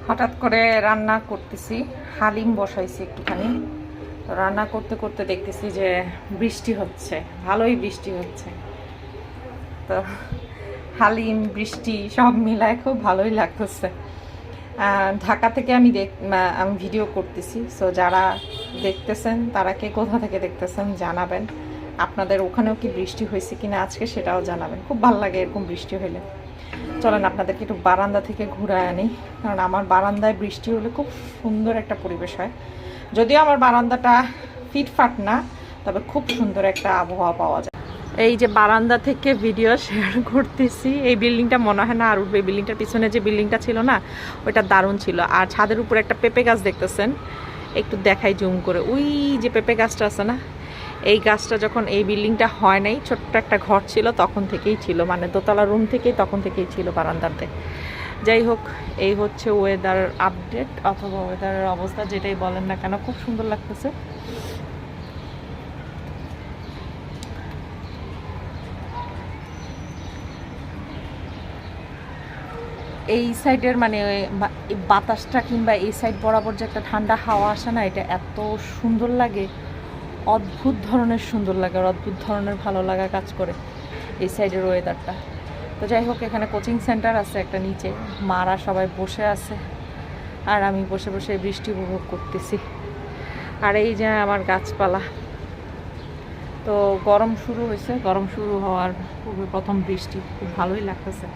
হঠাৎ করে রান্না করতেছি, হালিম বসাইছি একটুখানি। তো রান্না করতে করতে দেখতেছি যে বৃষ্টি হচ্ছে, ভালোই বৃষ্টি হচ্ছে। তো হালিম বৃষ্টি সব মিলায় খুব ভালোই লাগতেছে। ঢাকা থেকে আমি ভিডিও করতেছি, সো যারা দেখতেছেন তারা কে কোথা থেকে দেখতেছেন জানাবেন। আপনাদের ওখানেও কি বৃষ্টি হয়েছে কিনা আজকে সেটাও জানাবেন। খুব ভালো লাগে এরকম বৃষ্টি হলে। চলেন আপনাদেরকে একটু বারান্দা থেকে ঘুরে আনি, কারণ আমার বারান্দায় বৃষ্টি হলে খুব সুন্দর একটা পরিবেশ হয়। যদিও আমার বারান্দাটা ফিটফাট না, তবে খুব সুন্দর একটা আবহাওয়া পাওয়া যায়। এই যে বারান্দা থেকে ভিডিও শেয়ার করতেছি। এই বিল্ডিংটা মনে হয় না আর উঠবে। বিল্ডিংটার পিছনে যে বিল্ডিংটা ছিল না, ওইটা দারুণ ছিল। আর ছাদের উপরে একটা পেঁপে গাছ দেখতেছেন, একটু দেখাই জুম করে। ওই যে পেঁপে গাছটা আছে না, এই গাছটা যখন এই বিল্ডিংটা হয় নাই, ছোট্ট একটা ঘর ছিল, তখন থেকেই ছিল, মানে দোতলা রুম থেকেই তখন থেকেই ছিল বারান্দাতে। যাই হোক, এই হচ্ছে ওয়েদার আপডেট অথবা ওয়েদারের অবস্থা, যেটাই বলেন না কেন, খুব সুন্দর লাগতেছে। এই সাইডের মানে বাতাসটা কিংবা এই সাইড বরাবর যে একটা ঠান্ডা হাওয়া আসে না, এটা এত সুন্দর লাগে, অদ্ভুত ধরনের সুন্দর লাগে, আর অদ্ভুত ধরনের ভালো লাগা কাজ করে এই সাইডের ওয়েদারটা। তো যাই হোক, এখানে কোচিং সেন্টার আছে একটা নিচে, মারা সবাই বসে আছে, আর আমি বসে বসে বৃষ্টি উপভোগ করতেছি। আর এই যে আমার গাছপালা। তো গরম শুরু হয়েছে, গরম শুরু হওয়ার পূর্বে প্রথম বৃষ্টি, খুব ভালোই লাগতেছে।